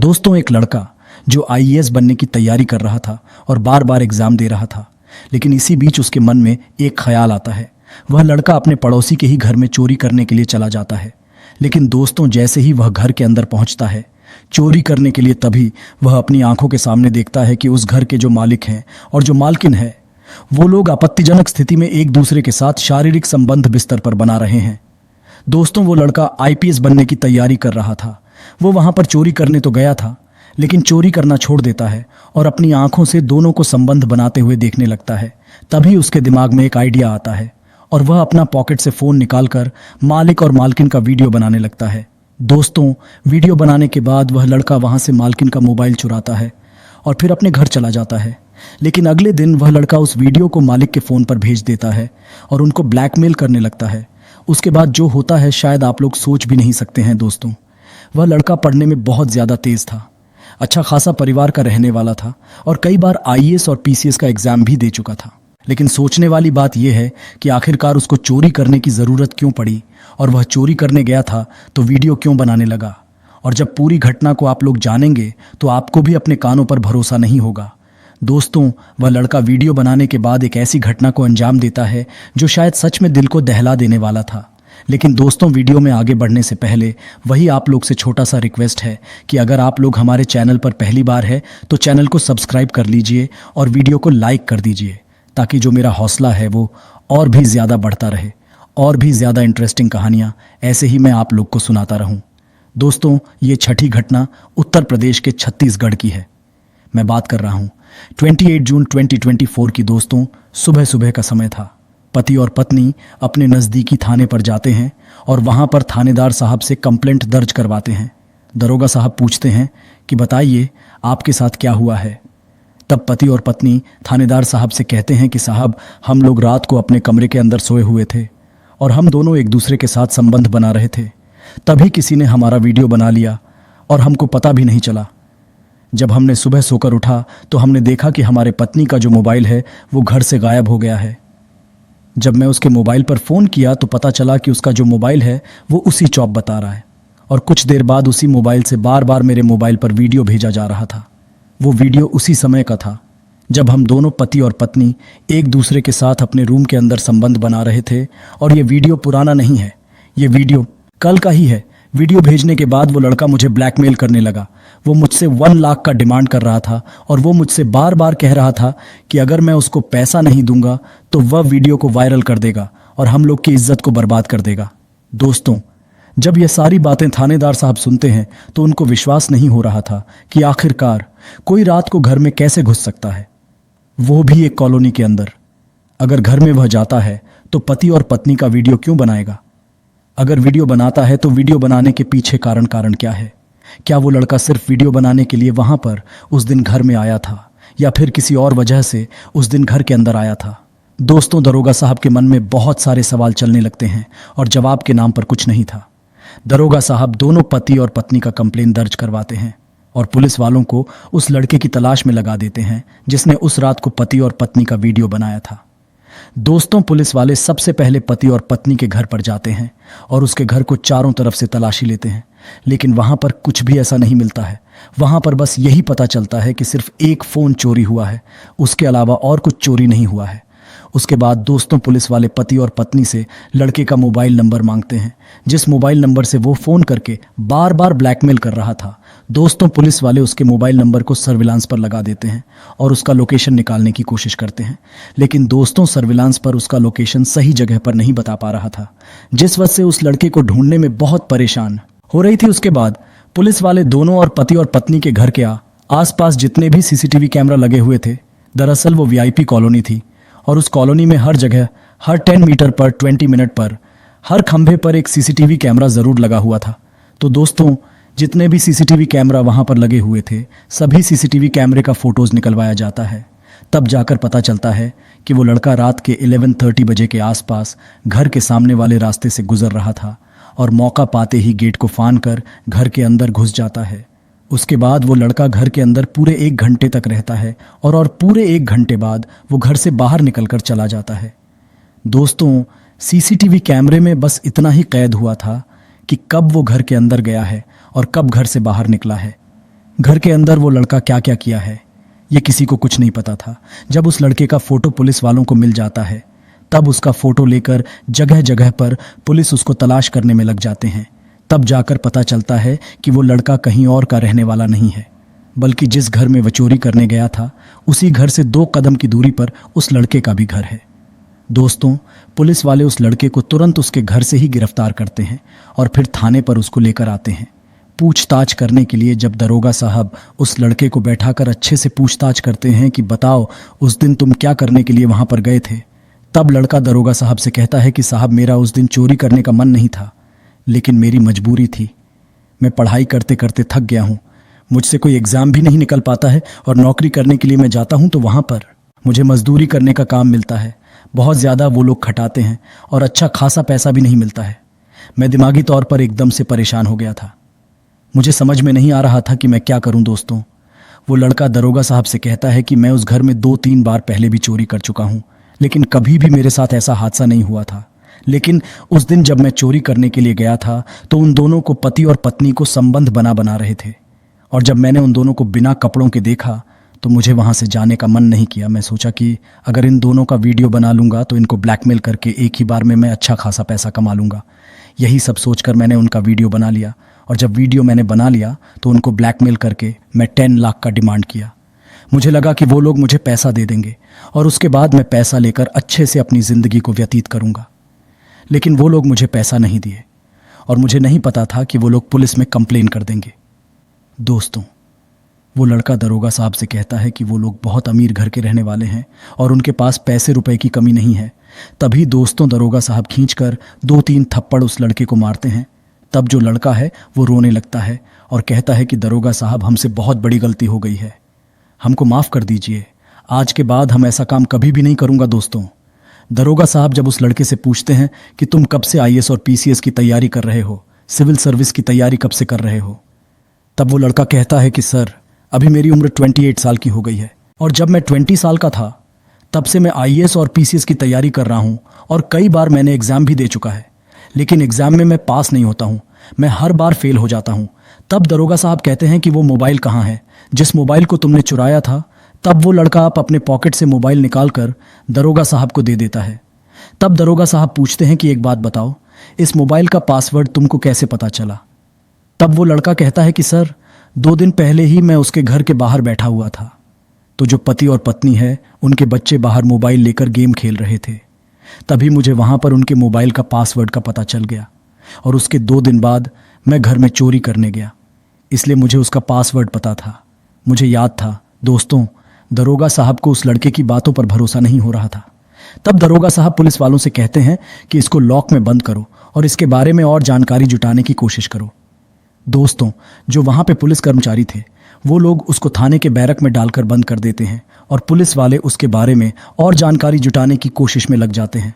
दोस्तों, एक लड़का जो आईएएस बनने की तैयारी कर रहा था और बार बार एग्जाम दे रहा था, लेकिन इसी बीच उसके मन में एक ख्याल आता है। वह लड़का अपने पड़ोसी के ही घर में चोरी करने के लिए चला जाता है। लेकिन दोस्तों, जैसे ही वह घर के अंदर पहुंचता है चोरी करने के लिए, तभी वह अपनी आंखों के सामने देखता है कि उस घर के जो मालिक हैं और जो मालकिन है, वो लोग आपत्तिजनक स्थिति में एक दूसरे के साथ शारीरिक संबंध बिस्तर पर बना रहे हैं। दोस्तों, वो लड़का आईपीएस बनने की तैयारी कर रहा था। वो वहां पर चोरी करने तो गया था, लेकिन चोरी करना छोड़ देता है और अपनी आंखों से दोनों को संबंध बनाते हुए देखने लगता है। तभी उसके दिमाग में एक आइडिया आता है और वह अपना पॉकेट से फोन निकालकर मालिक और मालकिन का वीडियो बनाने लगता है। दोस्तों, वीडियो बनाने के बाद वह लड़का वहां से मालकिन का मोबाइल चुराता है और फिर अपने घर चला जाता है। लेकिन अगले दिन वह लड़का उस वीडियो को मालिक के फ़ोन पर भेज देता है और उनको ब्लैकमेल करने लगता है। उसके बाद जो होता है शायद आप लोग सोच भी नहीं सकते हैं। दोस्तों, वह लड़का पढ़ने में बहुत ज़्यादा तेज़ था, अच्छा खासा परिवार का रहने वाला था और कई बार आईएएस और पीसीएस का एग्ज़ाम भी दे चुका था। लेकिन सोचने वाली बात यह है कि आखिरकार उसको चोरी करने की ज़रूरत क्यों पड़ी और वह चोरी करने गया था तो वीडियो क्यों बनाने लगा। और जब पूरी घटना को आप लोग जानेंगे तो आपको भी अपने कानों पर भरोसा नहीं होगा। दोस्तों, वह लड़का वीडियो बनाने के बाद एक ऐसी घटना को अंजाम देता है जो शायद सच में दिल को दहला देने वाला था। लेकिन दोस्तों, वीडियो में आगे बढ़ने से पहले वही आप लोग से छोटा सा रिक्वेस्ट है कि अगर आप लोग हमारे चैनल पर पहली बार है तो चैनल को सब्सक्राइब कर लीजिए और वीडियो को लाइक कर दीजिए, ताकि जो मेरा हौसला है वो और भी ज़्यादा बढ़ता रहे और भी ज़्यादा इंटरेस्टिंग कहानियाँ ऐसे ही मैं आप लोग को सुनाता रहूँ। दोस्तों, ये छठी घटना उत्तर प्रदेश के छत्तीसगढ़ की है। मैं बात कर रहा हूँ 28 जून 2024 की। दोस्तों, सुबह सुबह का समय था। पति और पत्नी अपने नज़दीकी थाने पर जाते हैं और वहाँ पर थानेदार साहब से कंप्लेंट दर्ज करवाते हैं। दरोगा साहब पूछते हैं कि बताइए आपके साथ क्या हुआ है। तब पति और पत्नी थानेदार साहब से कहते हैं कि साहब, हम लोग रात को अपने कमरे के अंदर सोए हुए थे और हम दोनों एक दूसरे के साथ संबंध बना रहे थे। तभी किसी ने हमारा वीडियो बना लिया और हमको पता भी नहीं चला। जब हमने सुबह सोकर उठा तो हमने देखा कि हमारे पत्नी का जो मोबाइल है वो घर से गायब हो गया है। जब मैं उसके मोबाइल पर फ़ोन किया तो पता चला कि उसका जो मोबाइल है वो उसी चौप बता रहा है और कुछ देर बाद उसी मोबाइल से बार बार मेरे मोबाइल पर वीडियो भेजा जा रहा था। वो वीडियो उसी समय का था जब हम दोनों पति और पत्नी एक दूसरे के साथ अपने रूम के अंदर संबंध बना रहे थे। और ये वीडियो पुराना नहीं है, ये वीडियो कल का ही है। वीडियो भेजने के बाद वो लड़का मुझे ब्लैकमेल करने लगा। वो मुझसे 1 लाख का डिमांड कर रहा था और वो मुझसे बार बार कह रहा था कि अगर मैं उसको पैसा नहीं दूंगा तो वह वीडियो को वायरल कर देगा और हम लोग की इज्जत को बर्बाद कर देगा। दोस्तों, जब ये सारी बातें थानेदार साहब सुनते हैं तो उनको विश्वास नहीं हो रहा था कि आखिरकार कोई रात को घर में कैसे घुस सकता है, वो भी एक कॉलोनी के अंदर। अगर घर में वह जाता है तो पति और पत्नी का वीडियो क्यों बनाएगा? अगर वीडियो बनाता है तो वीडियो बनाने के पीछे कारण क्या है? क्या वो लड़का सिर्फ वीडियो बनाने के लिए वहां पर उस दिन घर में आया था या फिर किसी और वजह से उस दिन घर के अंदर आया था? दोस्तों, दरोगा साहब के मन में बहुत सारे सवाल चलने लगते हैं और जवाब के नाम पर कुछ नहीं था। दरोगा साहब दोनों पति और पत्नी का कंप्लेन दर्ज करवाते हैं और पुलिस वालों को उस लड़के की तलाश में लगा देते हैं जिसने उस रात को पति और पत्नी का वीडियो बनाया था। दोस्तों, पुलिस वाले सबसे पहले पति और पत्नी के घर पर जाते हैं और उसके घर को चारों तरफ से तलाशी लेते हैं, लेकिन वहां पर कुछ भी ऐसा नहीं मिलता है। वहां पर बस यही पता चलता है कि सिर्फ एक फ़ोन चोरी हुआ है, उसके अलावा और कुछ चोरी नहीं हुआ है। उसके बाद दोस्तों, पुलिस वाले पति और पत्नी से लड़के का मोबाइल नंबर मांगते हैं, जिस मोबाइल नंबर से वो फ़ोन करके बार बार ब्लैकमेल कर रहा था। दोस्तों, पुलिस वाले उसके मोबाइल नंबर को सर्विलांस पर लगा देते हैं और उसका लोकेशन निकालने की कोशिश करते हैं। लेकिन दोस्तों, सर्विलांस पर उसका लोकेशन सही जगह पर नहीं बता पा रहा था, जिस वजह से उस लड़के को ढूंढने में बहुत परेशान हो रही थी। उसके बाद पुलिस वाले दोनों और पति और पत्नी के घर के आसपास जितने भी सीसीटीवी कैमरा लगे हुए थे, दरअसल वो वीआईपी कॉलोनी थी और उस कॉलोनी में हर जगह, हर 10 मीटर पर 20 मिनट पर, हर खंभे पर एक सीसीटीवी कैमरा ज़रूर लगा हुआ था। तो दोस्तों, जितने भी सीसीटीवी कैमरा वहाँ पर लगे हुए थे, सभी सीसीटीवी कैमरे का फ़ोटोज़ निकलवाया जाता है। तब जाकर पता चलता है कि वो लड़का रात के 11:30 बजे के आसपास घर के सामने वाले रास्ते से गुजर रहा था और मौका पाते ही गेट को फान कर घर के अंदर घुस जाता है। उसके बाद वो लड़का घर के अंदर पूरे 1 घंटे तक रहता है और पूरे 1 घंटे बाद वो घर से बाहर निकलकर चला जाता है। दोस्तों, सीसीटीवी कैमरे में बस इतना ही कैद हुआ था कि कब वो घर के अंदर गया है और कब घर से बाहर निकला है। घर के अंदर वो लड़का क्या क्या किया है ये किसी को कुछ नहीं पता था। जब उस लड़के का फोटो पुलिस वालों को मिल जाता है तब उसका फोटो लेकर जगह जगह पर पुलिस उसको तलाश करने में लग जाते हैं। तब जाकर पता चलता है कि वो लड़का कहीं और का रहने वाला नहीं है, बल्कि जिस घर में वो चोरी करने गया था उसी घर से 2 कदम की दूरी पर उस लड़के का भी घर है। दोस्तों, पुलिस वाले उस लड़के को तुरंत उसके घर से ही गिरफ्तार करते हैं और फिर थाने पर उसको लेकर आते हैं। पूछताछ करने के लिए जब दरोगा साहब उस लड़के को बैठाकर अच्छे से पूछताछ करते हैं कि बताओ उस दिन तुम क्या करने के लिए वहां पर गए थे, तब लड़का दरोगा साहब से कहता है कि साहब मेरा उस दिन चोरी करने का मन नहीं था, लेकिन मेरी मजबूरी थी। मैं पढ़ाई करते करते थक गया हूँ, मुझसे कोई एग्ज़ाम भी नहीं निकल पाता है और नौकरी करने के लिए मैं जाता हूँ तो वहाँ पर मुझे मजदूरी करने का काम मिलता है। बहुत ज़्यादा वो लोग खटाते हैं और अच्छा खासा पैसा भी नहीं मिलता है। मैं दिमागी तौर पर एकदम से परेशान हो गया था, मुझे समझ में नहीं आ रहा था कि मैं क्या करूं। दोस्तों, वो लड़का दरोगा साहब से कहता है कि मैं उस घर में 2-3 बार पहले भी चोरी कर चुका हूं, लेकिन कभी भी मेरे साथ ऐसा हादसा नहीं हुआ था। लेकिन उस दिन जब मैं चोरी करने के लिए गया था तो उन दोनों को पति और पत्नी को संबंध बना रहे थे, और जब मैंने उन दोनों को बिना कपड़ों के देखा तो मुझे वहां से जाने का मन नहीं किया। मैं सोचा कि अगर इन दोनों का वीडियो बना लूंगा तो इनको ब्लैकमेल करके एक ही बार में मैं अच्छा खासा पैसा कमा लूंगा। यही सब सोचकर मैंने उनका वीडियो बना लिया, और जब वीडियो मैंने बना लिया तो उनको ब्लैकमेल करके मैं 10 लाख का डिमांड किया। मुझे लगा कि वो लोग मुझे पैसा दे देंगे और उसके बाद मैं पैसा लेकर अच्छे से अपनी ज़िंदगी को व्यतीत करूंगा, लेकिन वो लोग मुझे पैसा नहीं दिए और मुझे नहीं पता था कि वो लोग पुलिस में कंप्लेन कर देंगे। दोस्तों, वो लड़का दरोगा साहब से कहता है कि वो लोग बहुत अमीर घर के रहने वाले हैं और उनके पास पैसे रुपए की कमी नहीं है। तभी दोस्तों दरोगा साहब खींचकर 2-3 थप्पड़ उस लड़के को मारते हैं। तब जो लड़का है वो रोने लगता है और कहता है कि दरोगा साहब हमसे बहुत बड़ी गलती हो गई है, हमको माफ़ कर दीजिए, आज के बाद हम ऐसा काम कभी भी नहीं करूँगा। दोस्तों, दरोगा साहब जब उस लड़के से पूछते हैं कि तुम कब से आईएएस और पीसीएस की तैयारी कर रहे हो, सिविल सर्विस की तैयारी कब से कर रहे हो, तब वो लड़का कहता है कि सर अभी मेरी उम्र 28 साल की हो गई है और जब मैं 20 साल का था तब से मैं आईएएस और पीसीएस की तैयारी कर रहा हूँ और कई बार मैंने एग्ज़ाम भी दे चुका है, लेकिन एग्ज़ाम में मैं पास नहीं होता हूँ, मैं हर बार फेल हो जाता हूँ। तब दरोगा साहब कहते हैं कि वो मोबाइल कहाँ है जिस मोबाइल को तुमने चुराया था। तब वो लड़का आप अपने पॉकेट से मोबाइल निकाल कर दरोगा साहब को दे देता है। तब दरोगा साहब पूछते हैं कि एक बात बताओ, इस मोबाइल का पासवर्ड तुमको कैसे पता चला। तब वो लड़का कहता है कि सर 2 दिन पहले ही मैं उसके घर के बाहर बैठा हुआ था, तो जो पति और पत्नी है उनके बच्चे बाहर मोबाइल लेकर गेम खेल रहे थे, तभी मुझे वहाँ पर उनके मोबाइल का पासवर्ड का पता चल गया और उसके 2 दिन बाद मैं घर में चोरी करने गया, इसलिए मुझे उसका पासवर्ड पता था, मुझे याद था। दोस्तों, दरोगा साहब को उस लड़के की बातों पर भरोसा नहीं हो रहा था। तब दरोगा साहब पुलिस वालों से कहते हैं कि इसको लॉक में बंद करो और इसके बारे में और जानकारी जुटाने की कोशिश करो। दोस्तों, जो वहाँ पे पुलिस कर्मचारी थे वो लोग उसको थाने के बैरक में डालकर बंद कर देते हैं और पुलिस वाले उसके बारे में और जानकारी जुटाने की कोशिश में लग जाते हैं।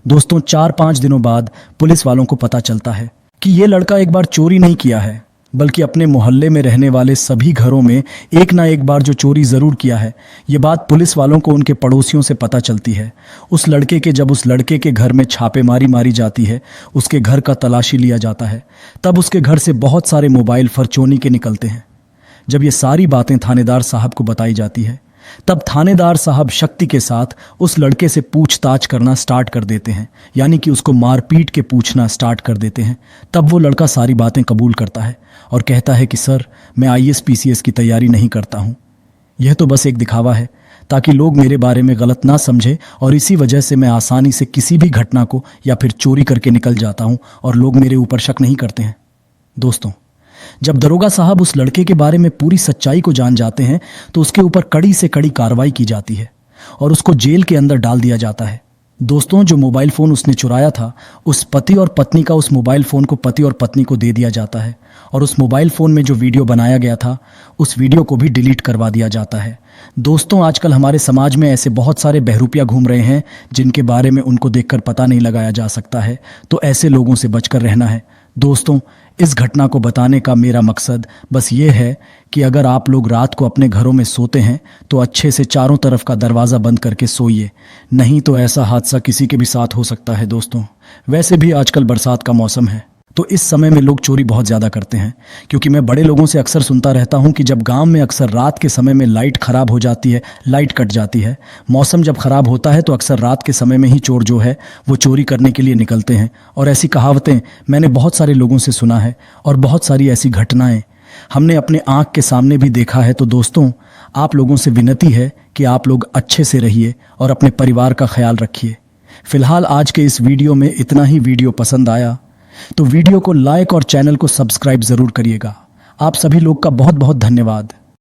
दोस्तों, 4-5 दिनों बाद पुलिस वालों को पता चलता है कि ये लड़का एक बार चोरी नहीं किया है, बल्कि अपने मोहल्ले में रहने वाले सभी घरों में एक ना एक बार जो चोरी ज़रूर किया है। ये बात पुलिस वालों को उनके पड़ोसियों से पता चलती है। उस लड़के के जब उस लड़के के घर में छापेमारी मारी जाती है, उसके घर का तलाशी लिया जाता है, तब उसके घर से बहुत सारे मोबाइल फरचोनी के निकलते हैं। जब ये सारी बातें थानेदार साहब को बताई जाती है तब थानेदार साहब शक्ति के साथ उस लड़के से पूछताछ करना स्टार्ट कर देते हैं, यानी कि उसको मारपीट के पूछना स्टार्ट कर देते हैं। तब वो लड़का सारी बातें कबूल करता है और कहता है कि सर मैं आईएएस पीसीएस की तैयारी नहीं करता हूँ, यह तो बस एक दिखावा है ताकि लोग मेरे बारे में गलत ना समझे, और इसी वजह से मैं आसानी से किसी भी घटना को या फिर चोरी करके निकल जाता हूँ और लोग मेरे ऊपर शक नहीं करते हैं। दोस्तों, जब दरोगा साहब उस लड़के के बारे में पूरी सच्चाई को जान जाते हैं तो उसके ऊपर कड़ी से कड़ी कार्रवाई की जाती है और उसको जेल के अंदर डाल दिया जाता है। दोस्तों, जो मोबाइल फ़ोन उसने चुराया था उस पति और पत्नी का उस मोबाइल फ़ोन को पति और पत्नी को दे दिया जाता है और उस मोबाइल फ़ोन में जो वीडियो बनाया गया था उस वीडियो को भी डिलीट करवा दिया जाता है। दोस्तों, आजकल हमारे समाज में ऐसे बहुत सारे बहरूपिया घूम रहे हैं जिनके बारे में उनको देखकर पता नहीं लगाया जा सकता है, तो ऐसे लोगों से बचकर रहना है। दोस्तों, इस घटना को बताने का मेरा मकसद बस ये है कि अगर आप लोग रात को अपने घरों में सोते हैं तो अच्छे से चारों तरफ का दरवाज़ा बंद करके सोइए, नहीं तो ऐसा हादसा किसी के भी साथ हो सकता है। दोस्तों, वैसे भी आजकल बरसात का मौसम है तो इस समय में लोग चोरी बहुत ज़्यादा करते हैं, क्योंकि मैं बड़े लोगों से अक्सर सुनता रहता हूं कि जब गांव में अक्सर रात के समय में लाइट ख़राब हो जाती है, लाइट कट जाती है, मौसम जब ख़राब होता है तो अक्सर रात के समय में ही चोर जो है वो चोरी करने के लिए निकलते हैं। और ऐसी कहावतें मैंने बहुत सारे लोगों से सुना है और बहुत सारी ऐसी घटनाएं हमने अपने आँख के सामने भी देखा है। तो दोस्तों, आप लोगों से विनती है कि आप लोग अच्छे से रहिए और अपने परिवार का ख्याल रखिए। फिलहाल आज के इस वीडियो में इतना ही। वीडियो पसंद आया तो वीडियो को लाइक और चैनल को सब्सक्राइब ज़रूर करिएगा। आप सभी लोग का बहुत बहुत धन्यवाद।